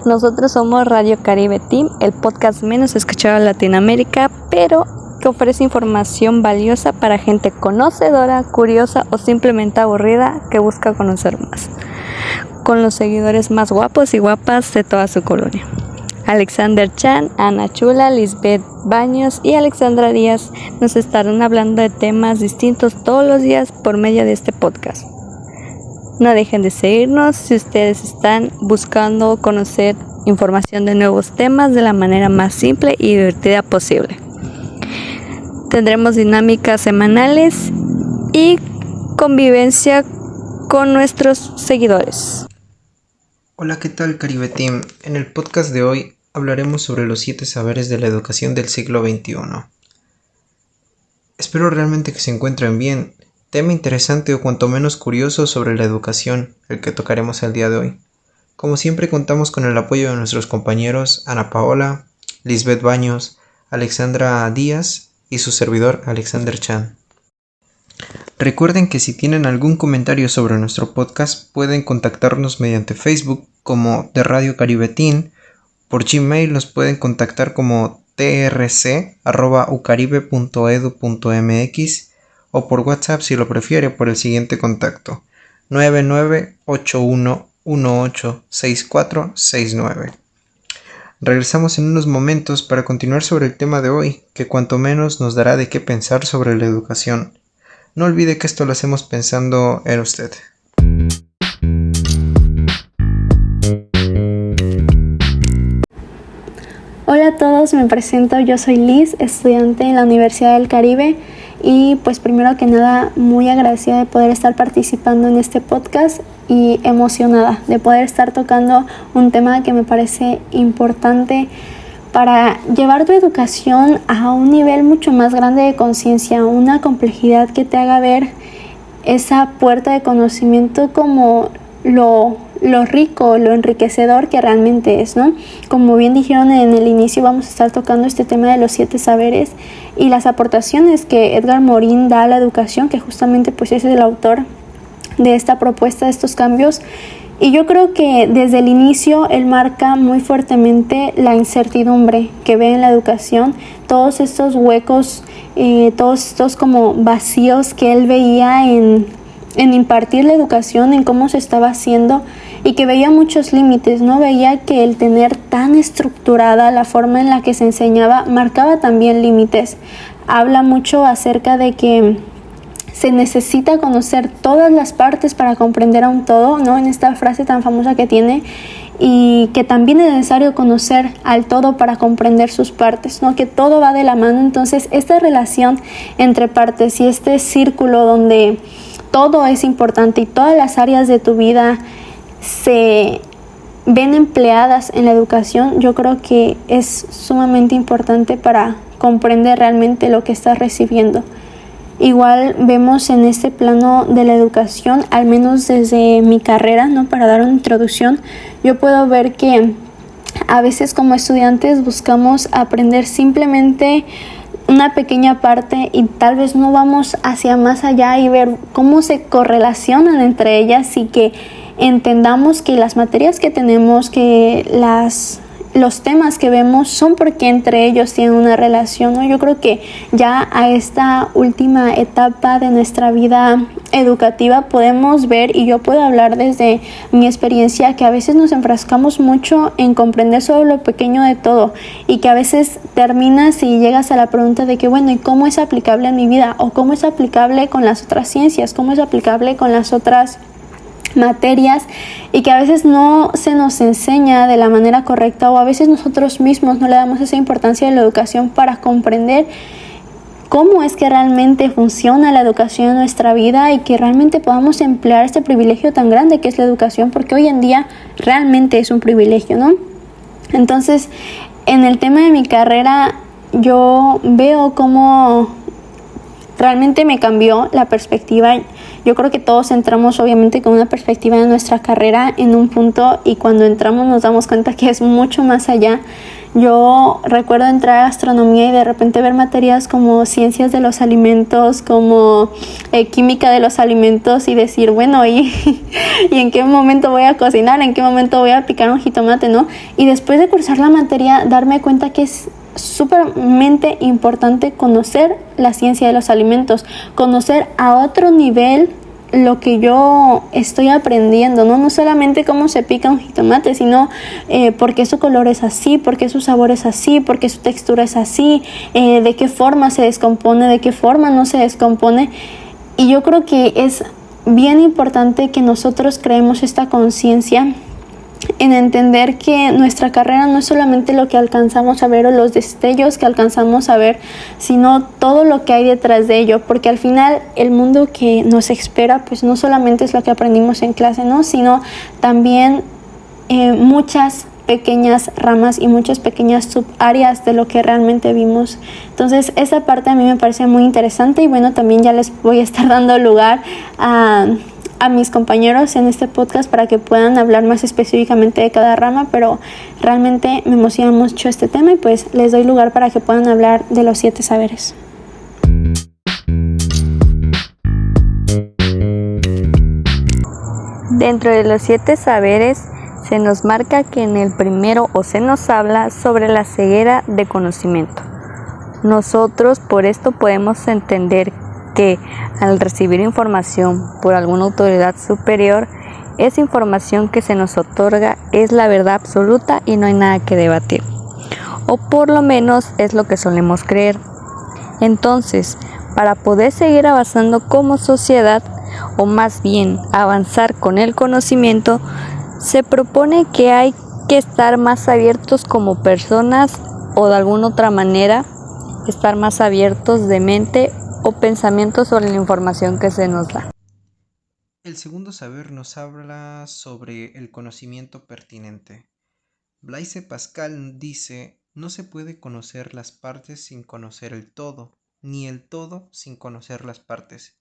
Nosotros somos Radio Caribe Team, el podcast menos escuchado en Latinoamérica, pero que ofrece información valiosa para gente conocedora, curiosa o simplemente aburrida que busca conocer más, con los seguidores más guapos y guapas de toda su colonia. Alexander Chan, Ana Chula, Lisbeth Baños y Alexandra Díaz nos estarán hablando de temas distintos todos los días por medio de este podcast. No dejen de seguirnos si ustedes están buscando conocer información de nuevos temas de la manera más simple y divertida posible. Tendremos dinámicas semanales y convivencia con nuestros seguidores. Hola, ¿qué tal, Caribe Team? En el podcast de hoy hablaremos sobre los 7 saberes de la educación del siglo XXI. Espero realmente que se encuentren bien. Tema interesante o cuanto menos curioso sobre la educación, el que tocaremos el día de hoy. Como siempre contamos con el apoyo de nuestros compañeros Ana Paola, Lisbeth Baños, Alexandra Díaz y su servidor Alexander Chan. Recuerden que si tienen algún comentario sobre nuestro podcast pueden contactarnos mediante Facebook como de Radio Caribe Team, por Gmail nos pueden contactar como trc@ucaribe.edu.mx o por WhatsApp si lo prefiere por el siguiente contacto 9981186469. Regresamos en unos momentos para continuar sobre el tema de hoy, que cuanto menos nos dará de qué pensar sobre la educación. No olvide que esto lo hacemos pensando en usted. Hola a todos, me presento, yo soy Liz, estudiante en la Universidad del Caribe y pues primero que nada muy agradecida de poder estar participando en este podcast y emocionada de poder estar tocando un tema que me parece importante para llevar tu educación a un nivel mucho más grande de conciencia, una complejidad que te haga ver esa puerta de conocimiento como lo rico, lo enriquecedor que realmente es, ¿no? Como bien dijeron en el inicio, vamos a estar tocando este tema de los 7 saberes y las aportaciones que Edgar Morin da a la educación, que justamente pues es el autor de esta propuesta, de estos cambios. Y yo creo que desde el inicio él marca muy fuertemente la incertidumbre que ve en la educación, todos estos huecos, todos estos como vacíos que él veía en impartir la educación, en cómo se estaba haciendo y que veía muchos límites, ¿no? Veía que el tener tan estructurada la forma en la que se enseñaba marcaba también límites. Habla mucho acerca de que se necesita conocer todas las partes para comprender a un todo, ¿no? En esta frase tan famosa que tiene, y que también es necesario conocer al todo para comprender sus partes, ¿no? Que todo va de la mano. Entonces, esta relación entre partes y este círculo donde todo es importante y todas las áreas de tu vida se ven empleadas en la educación, yo creo que es sumamente importante para comprender realmente lo que estás recibiendo. Igual vemos en este plano de la educación, al menos desde mi carrera, ¿no? Para dar una introducción, yo puedo ver que a veces como estudiantes buscamos aprender simplemente una pequeña parte y tal vez no vamos hacia más allá y ver cómo se correlacionan entre ellas y que entendamos que las materias que tenemos, que los temas que vemos son porque entre ellos tienen una relación, ¿no? Yo creo que ya a esta última etapa de nuestra vida educativa podemos ver, y yo puedo hablar desde mi experiencia, que a veces nos enfrascamos mucho en comprender solo lo pequeño de todo y que a veces terminas y llegas a la pregunta de que bueno, ¿y cómo es aplicable en mi vida? ¿O cómo es aplicable con las otras ciencias? ¿Cómo es aplicable con las otras materias? Y que a veces no se nos enseña de la manera correcta, o a veces nosotros mismos no le damos esa importancia a la educación para comprender cómo es que realmente funciona la educación en nuestra vida y que realmente podamos emplear este privilegio tan grande que es la educación, porque hoy en día realmente es un privilegio, ¿no? Entonces, en el tema de mi carrera, yo veo cómo realmente me cambió la perspectiva. Yo creo que todos entramos obviamente con una perspectiva de nuestra carrera en un punto y cuando entramos nos damos cuenta que es mucho más allá. Yo recuerdo entrar a gastronomía y de repente ver materias como ciencias de los alimentos, como química de los alimentos y decir, bueno, ¿y en qué momento voy a cocinar? ¿En qué momento voy a picar un jitomate, no? Y después de cursar la materia, darme cuenta que es súpermente importante conocer la ciencia de los alimentos, conocer a otro nivel lo que yo estoy aprendiendo, ¿no? No solamente cómo se pica un jitomate, sino por qué su color es así, por qué su sabor es así, por qué su textura es así, de qué forma se descompone, de qué forma no se descompone. Y yo creo que es bien importante que nosotros creemos esta conciencia en entender que nuestra carrera no es solamente lo que alcanzamos a ver o los destellos que alcanzamos a ver, sino todo lo que hay detrás de ello, porque al final el mundo que nos espera pues no solamente es lo que aprendimos en clase, ¿no? Sino también muchas pequeñas ramas y muchas pequeñas subáreas de lo que realmente vimos. Entonces esa parte a mí me parece muy interesante y bueno, también ya les voy a estar dando lugar a mis compañeros en este podcast para que puedan hablar más específicamente de cada rama, pero realmente me emociona mucho este tema y pues les doy lugar para que puedan hablar de los 7 saberes. Dentro de los 7 saberes se nos marca que en el primero se nos habla sobre la ceguera de conocimiento. Nosotros por esto podemos entender que al recibir información por alguna autoridad superior, esa información que se nos otorga es la verdad absoluta y no hay nada que debatir. O por lo menos es lo que solemos creer. Entonces, para poder seguir avanzando como sociedad, o más bien avanzar con el conocimiento, se propone que hay que estar más abiertos como personas o de alguna otra manera estar más abiertos de mente o pensamiento sobre la información que se nos da. El segundo saber nos habla sobre el conocimiento pertinente. Blaise Pascal dice, no se puede conocer las partes sin conocer el todo, ni el todo sin conocer las partes.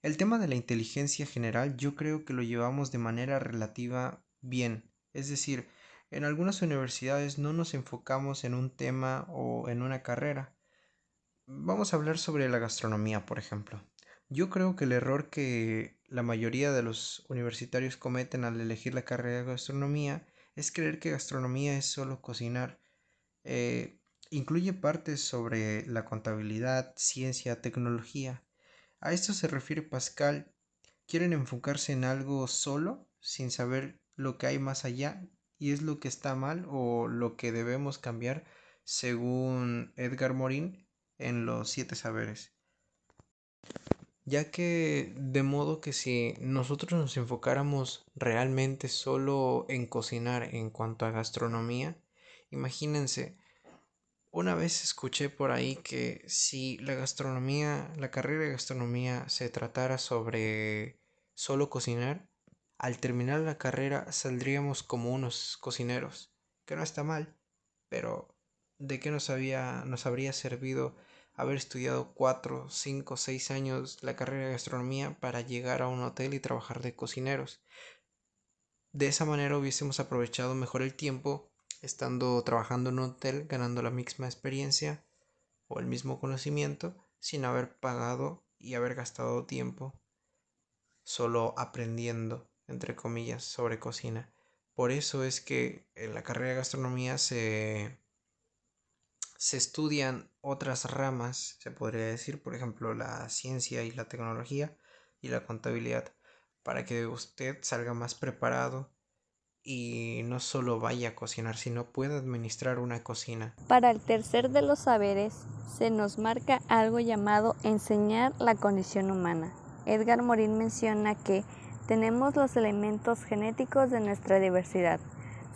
El tema de la inteligencia general yo creo que lo llevamos de manera relativa bien, es decir, en algunas universidades no nos enfocamos en un tema o en una carrera. Vamos a hablar sobre la gastronomía, por ejemplo. Yo creo que el error que la mayoría de los universitarios cometen al elegir la carrera de gastronomía es creer que gastronomía es solo cocinar. Incluye partes sobre la contabilidad, ciencia, tecnología. A esto se refiere Pascal. Quieren enfocarse en algo solo, sin saber lo que hay más allá, y es lo que está mal o lo que debemos cambiar, según Edgar Morin en los 7 saberes. Ya que de modo que si nosotros nos enfocáramos realmente solo en cocinar en cuanto a gastronomía, imagínense, una vez escuché por ahí que si la gastronomía, la carrera de gastronomía se tratara sobre solo cocinar, al terminar la carrera saldríamos como unos cocineros, que no está mal, pero ¿de qué nos habría servido haber estudiado 4, 5, 6 años la carrera de gastronomía para llegar a un hotel y trabajar de cocineros? De esa manera hubiésemos aprovechado mejor el tiempo estando trabajando en un hotel, ganando la misma experiencia o el mismo conocimiento sin haber pagado y haber gastado tiempo solo aprendiendo, entre comillas, sobre cocina. Por eso es que en la carrera de gastronomía se estudian otras ramas, se podría decir, por ejemplo, la ciencia y la tecnología y la contabilidad, para que usted salga más preparado y no solo vaya a cocinar, sino pueda administrar una cocina. Para el tercer de los saberes se nos marca algo llamado enseñar la condición humana. Edgar Morin menciona que tenemos los elementos genéticos de nuestra diversidad.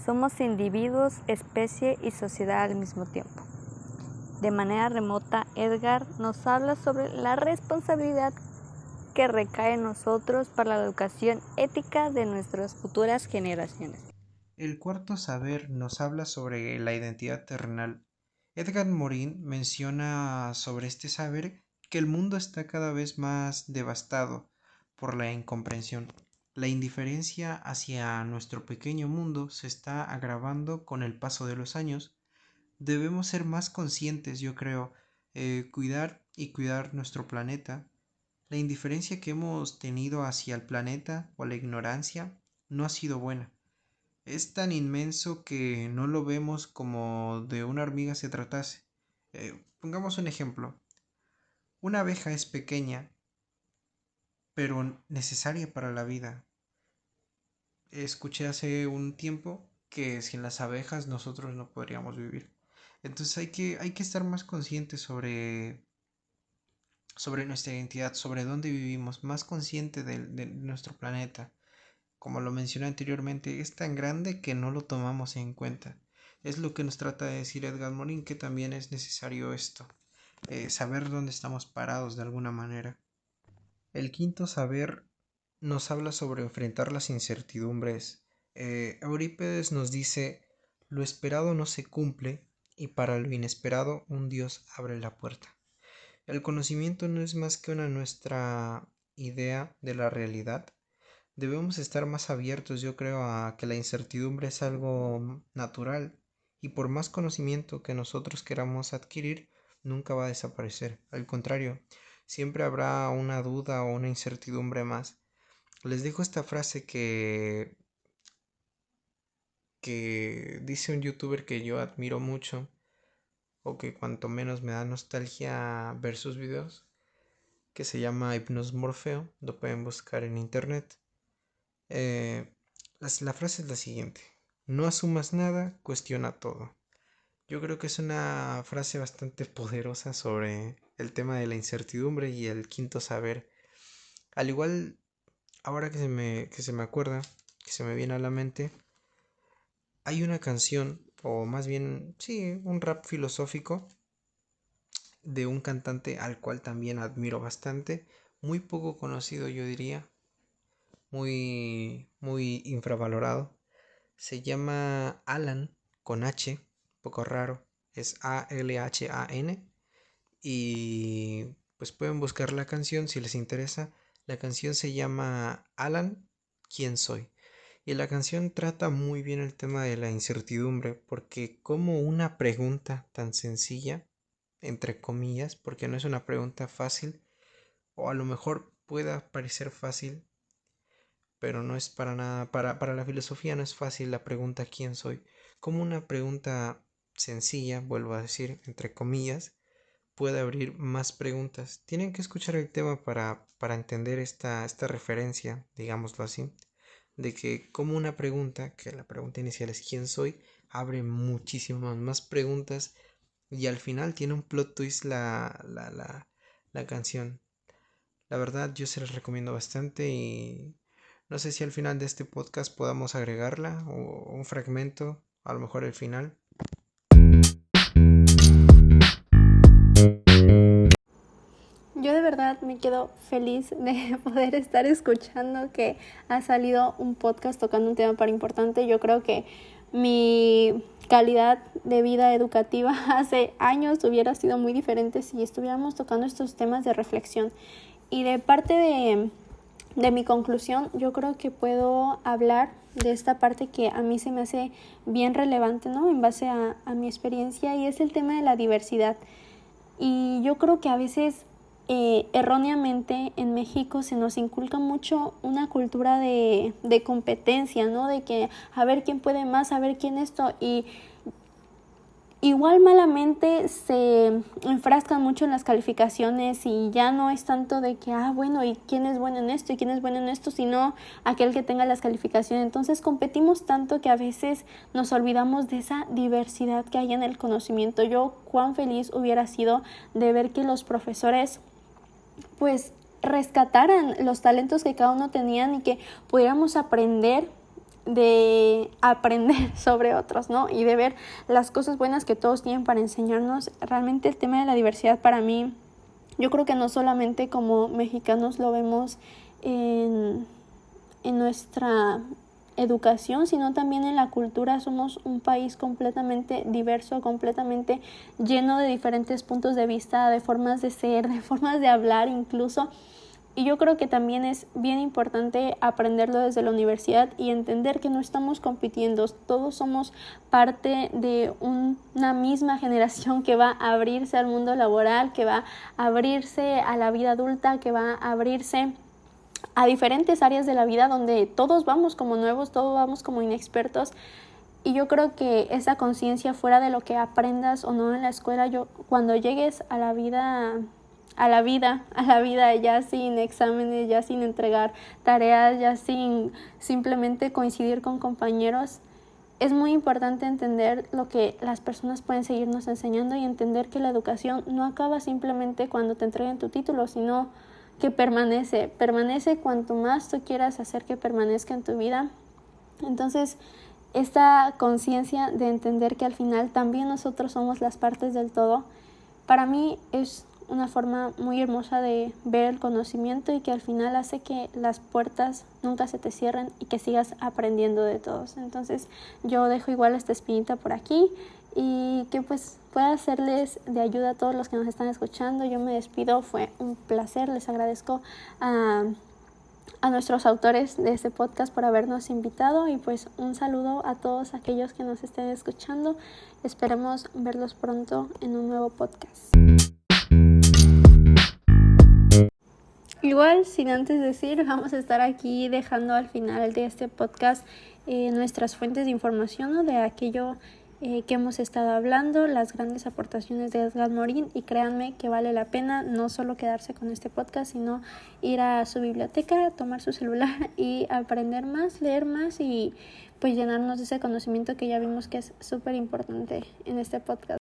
Somos individuos, especie y sociedad al mismo tiempo. De manera remota, Edgar nos habla sobre la responsabilidad que recae en nosotros para la educación ética de nuestras futuras generaciones. El cuarto saber nos habla sobre la identidad terrenal. Edgar Morin menciona sobre este saber que el mundo está cada vez más devastado por la incomprensión. La indiferencia hacia nuestro pequeño mundo se está agravando con el paso de los años. Debemos ser más conscientes, yo creo, cuidar nuestro planeta. La indiferencia que hemos tenido hacia el planeta o la ignorancia no ha sido buena. Es tan inmenso que no lo vemos como de una hormiga se tratase. Pongamos un ejemplo. Una abeja es pequeña, pero necesaria para la vida. Escuché hace un tiempo que sin las abejas nosotros no podríamos vivir. Entonces hay que estar más conscientes sobre nuestra identidad, sobre dónde vivimos, más consciente de nuestro planeta. Como lo mencioné anteriormente, es tan grande que no lo tomamos en cuenta. Es lo que nos trata de decir Edgar Morin, que también es necesario esto, saber dónde estamos parados de alguna manera. El quinto saber nos habla sobre enfrentar las incertidumbres. Eurípides nos dice, lo esperado no se cumple y para lo inesperado un Dios abre la puerta. El conocimiento no es más que nuestra idea de la realidad. Debemos estar más abiertos, yo creo, a que la incertidumbre es algo natural y por más conocimiento que nosotros queramos adquirir, nunca va a desaparecer. Al contrario, siempre habrá una duda o una incertidumbre más. Les dejo esta frase que dice un youtuber que yo admiro mucho o que cuanto menos me da nostalgia ver sus videos, que se llama Hipnos Morfeo, lo pueden buscar en internet. La frase es la siguiente: no asumas nada, cuestiona todo. Yo creo que es una frase bastante poderosa sobre el tema de la incertidumbre y el quinto saber. Al igual, ahora que se me acuerda, que se me viene a la mente, hay una canción, o más bien, sí, un rap filosófico de un cantante al cual también admiro bastante, muy poco conocido yo diría, muy infravalorado. Se llama Alan con H, poco raro, es Alhan y pues pueden buscar la canción si les interesa. La canción se llama Alan, ¿quién soy? Y la canción trata muy bien el tema de la incertidumbre porque como una pregunta tan sencilla, entre comillas, porque no es una pregunta fácil, o a lo mejor pueda parecer fácil, pero no es para nada, para la filosofía no es fácil la pregunta ¿quién soy? Como una pregunta sencilla, vuelvo a decir, entre comillas, puede abrir más preguntas. Tienen que escuchar el tema para entender esta referencia, digámoslo así, de que como una pregunta, que la pregunta inicial es ¿quién soy?, abre muchísimas más preguntas y al final tiene un plot twist la canción. La verdad yo se las recomiendo bastante y no sé si al final de este podcast podamos agregarla o un fragmento, a lo mejor el final. Yo de verdad me quedo feliz de poder estar escuchando que ha salido un podcast tocando un tema tan importante. Yo creo que mi calidad de vida educativa hace años hubiera sido muy diferente si estuviéramos tocando estos temas de reflexión. Y de parte de mi conclusión, yo creo que puedo hablar de esta parte que a mí se me hace bien relevante, ¿no? En base a mi experiencia, y es el tema de la diversidad. Y yo creo que a veces erróneamente en México se nos inculca mucho una cultura de competencia, ¿no? De que a ver quién puede más, a ver quién esto, y igual malamente se enfrascan mucho en las calificaciones y ya no es tanto de que, bueno, ¿y quién es bueno en esto? ¿Y quién es bueno en esto? Sino aquel que tenga las calificaciones. Entonces competimos tanto que a veces nos olvidamos de esa diversidad que hay en el conocimiento. Yo cuán feliz hubiera sido de ver que los profesores pues rescataran los talentos que cada uno tenían y que pudiéramos aprender sobre otros, ¿no? Y de ver las cosas buenas que todos tienen para enseñarnos. Realmente el tema de la diversidad para mí, yo creo que no solamente como mexicanos lo vemos en nuestra educación, sino también en la cultura. Somos un país completamente diverso, completamente lleno de diferentes puntos de vista, de formas de ser, de formas de hablar incluso. Y yo creo que también es bien importante aprenderlo desde la universidad y entender que no estamos compitiendo, todos somos parte de una misma generación que va a abrirse al mundo laboral, que va a abrirse a la vida adulta, que va a abrirse a diferentes áreas de la vida donde todos vamos como nuevos, todos vamos como inexpertos. Y yo creo que esa conciencia, fuera de lo que aprendas o no en la escuela, cuando llegues a la vida ya sin exámenes, ya sin entregar tareas, ya sin simplemente coincidir con compañeros, es muy importante entender lo que las personas pueden seguirnos enseñando y entender que la educación no acaba simplemente cuando te entreguen tu título, sino que permanece cuanto más tú quieras hacer que permanezca en tu vida. Entonces, esta conciencia de entender que al final también nosotros somos las partes del todo, para mí es una forma muy hermosa de ver el conocimiento y que al final hace que las puertas nunca se te cierren y que sigas aprendiendo de todos. Entonces yo dejo igual esta espinita por aquí y que pues pueda serles de ayuda a todos los que nos están escuchando. Yo me despido, fue un placer, les agradezco a nuestros autores de este podcast por habernos invitado y pues un saludo a todos aquellos que nos estén escuchando. Esperemos verlos pronto en un nuevo podcast. Igual, sin antes decir, vamos a estar aquí dejando al final de este podcast nuestras fuentes de información, ¿no? De aquello que hemos estado hablando, las grandes aportaciones de Edgar Morin, y créanme que vale la pena no solo quedarse con este podcast, sino ir a su biblioteca, tomar su celular y aprender más, leer más y pues llenarnos de ese conocimiento que ya vimos que es súper importante en este podcast.